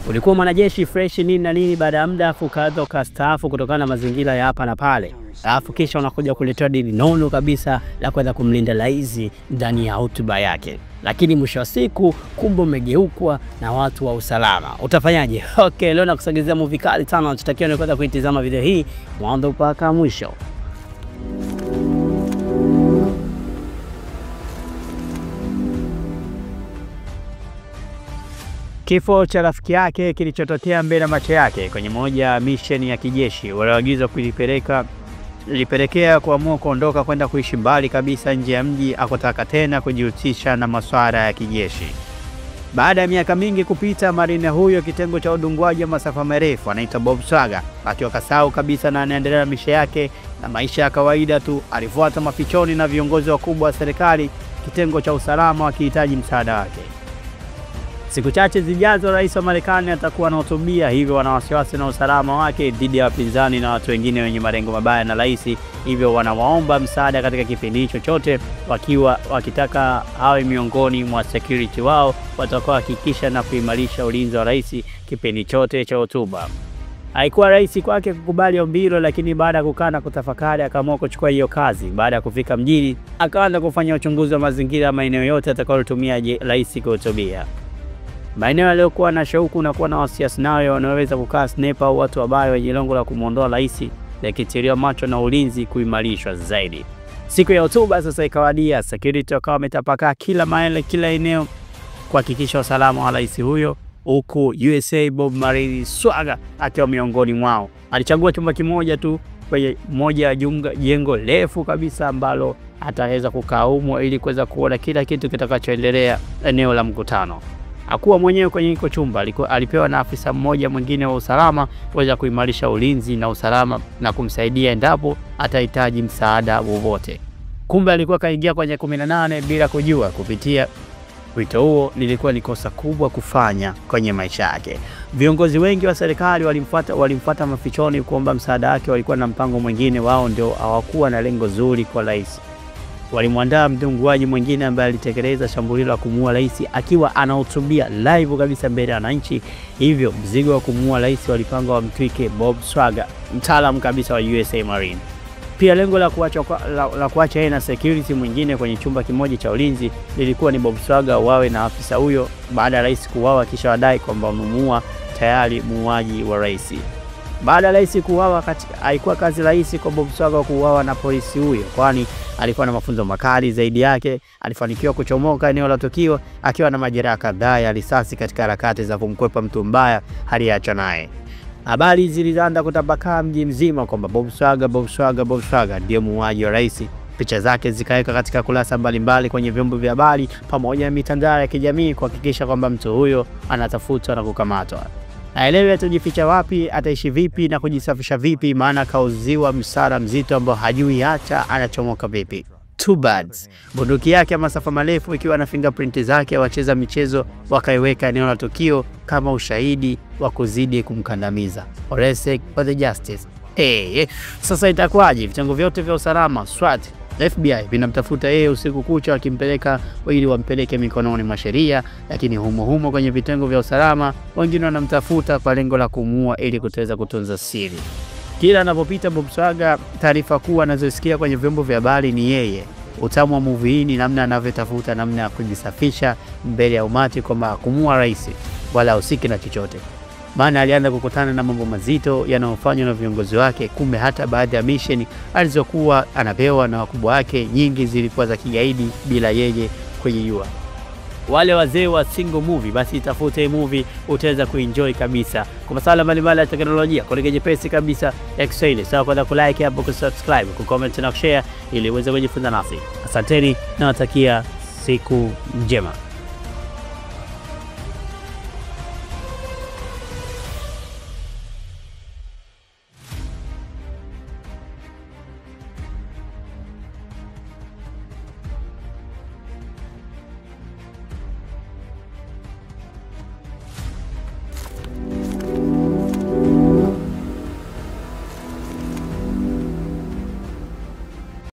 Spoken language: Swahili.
Ulikuwa mwanajeshi fresh nini na nini, baada ya muda ukaanza ukastaafu kutokana na mazingira ya hapa na pale. Alafu kisha unakuja kuletea dini nono kabisa la kwenda kumlinda rais ndani ya hotuba yake. Lakini mwisho wa siku kumbe umegeukwa na watu wa usalama. Utafanyaje? Okay, leo nakusogezea movie kali sana, unatakiwa ni kwenda kuitazama video hii mwanzo mpaka mwisho. Kifo cha rafiki yake kilichotokea mbele ya macho yake kwenye moja ya mission ya kijeshi walioagizwa ilipelekea kuamua kuondoka kwenda kuishi mbali kabisa nje ya mji, akotaka tena kujihusisha na masuala ya kijeshi. Baada ya miaka mingi kupita, marine huyo kitengo cha udungwaji wa masafa marefu anaitwa Bob Swagger, akiwa kasahau kabisa na anaendelea na maisha yake na maisha ya kawaida tu. Alifuata mafichoni na viongozi wakubwa wa serikali, kitengo cha usalama wakihitaji msaada wake. Siku chache zijazo rais wa Marekani atakuwa anahutubia, hivyo wana wasiwasi na usalama wake dhidi ya wapinzani na watu wengine wenye malengo mabaya na rais, hivyo wanawaomba msaada katika kipindi hicho chote, wakitaka awe miongoni mwa security wao watakao hakikisha na kuimarisha ulinzi wa rais kipindi chote cha hotuba. Haikuwa rahisi kwake kukubali ombi hilo, lakini baada ya kukaa na kutafakari akaamua kuchukua hiyo kazi. Baada ya kufika mjini, akaanza kufanya uchunguzi wa mazingira maeneo yote atakayotumia rais kuhutubia. Maeneo yaliyokuwa na shauku na kuwa na wasiwasi nayo wanaweza kukaa sniper au watu wabaya wenye lengo la kumuondoa rais, yakitiliwa macho na ulinzi kuimarishwa zaidi. Siku ya hotuba sasa ikawadia, security wakawa wametapakaa kila mahali, kila eneo kuhakikisha usalama wa rais huyo, huku USA Bob Marley Swagger akiwa miongoni mwao. Alichagua chumba kimoja tu kwenye moja ya jengo refu kabisa ambalo ataweza kukaa humo ili kuweza kuona kila kitu kitakachoendelea eneo la mkutano. Hakuwa mwenyewe kwenye hiko chumba, alipewa na afisa mmoja mwingine wa usalama kuweza kuimarisha ulinzi na usalama na kumsaidia endapo atahitaji msaada wowote. Kumbe alikuwa kaingia kwenye 18 bila kujua. Kupitia wito huo lilikuwa ni kosa kubwa kufanya kwenye maisha yake. Viongozi wengi wa serikali walimfuata mafichoni kuomba msaada wake, walikuwa na mpango mwingine, wao ndio hawakuwa na lengo zuri kwa rais. Walimwandaa mdunguaji mwingine ambaye alitekeleza shambulio la kumuua rais akiwa anahutubia live kabisa mbele ya wananchi. Hivyo mzigo wa kumuua rais walipanga wamtwike Bob Swagger, mtaalamu kabisa wa USA Marine. Pia lengo la kuacha yeye na security mwingine kwenye chumba kimoja cha ulinzi lilikuwa ni Bob Swagger wawe na afisa huyo baada ya rais kuuawa, kisha wadai kwamba wamemuua tayari muuaji wa rais. Baada ya rais kuuawa, haikuwa kazi rahisi kwa Bob Swagger kuuawa na polisi huyo, kwani alikuwa na mafunzo makali zaidi yake. Alifanikiwa kuchomoka eneo la tukio akiwa na majeraha kadhaa ya risasi katika harakati za kumkwepa mtu mbaya aliyeacha naye. Habari zilianza kutapakaa mji mzima kwamba Bob Swagger ndiye muuaji wa rais. Picha zake zikaweka katika kurasa mbalimbali kwenye vyombo vya habari pamoja na mitandao ya kijamii kuhakikisha kwamba mtu huyo anatafutwa na kukamatwa. Haelewi atajificha wapi, ataishi vipi na kujisafisha vipi, maana kauziwa msara mzito ambao hajui hata anachomoka vipi. Two birds. Bunduki yake ya masafa marefu ikiwa na fingerprint zake, wacheza michezo wakaiweka eneo la tukio kama ushahidi wa kuzidi kumkandamiza. Oresek for the justice. Sasa itakuwaje? Vitengo vyote vya usalama, SWAT, FBI vinamtafuta yeye usiku kucha wakimpeleka ili wampeleke mikononi mwa sheria, lakini humo kwenye vitengo vya usalama wengine wanamtafuta kwa lengo la kumuua ili kutaweza kutunza siri. Kila anapopita Bob Swagger, taarifa kuu anazosikia kwenye vyombo vya habari ni yeye. Utamu wa movie hii ni namna anavyotafuta namna ya kujisafisha mbele ya umati kwamba kumuua rais wala usiki na chochote. Maana alianza kukutana na mambo mazito yanayofanywa na viongozi wake. Kumbe hata baadhi ya mission alizokuwa anapewa na wakubwa wake nyingi zilikuwa za kigaidi bila yeye kujua. Wale wazee wa single movie, basi itafute movie utaweza kuenjoy kabisa. Kwa masuala mbalimbali ya teknolojia kwa lugha nyepesi kabisa ya Kiswahili. Sawa, kwa kulike hapo, kusubscribe, kucomment na kushare ili uweze kujifunza nasi. Asanteni na natakia siku njema.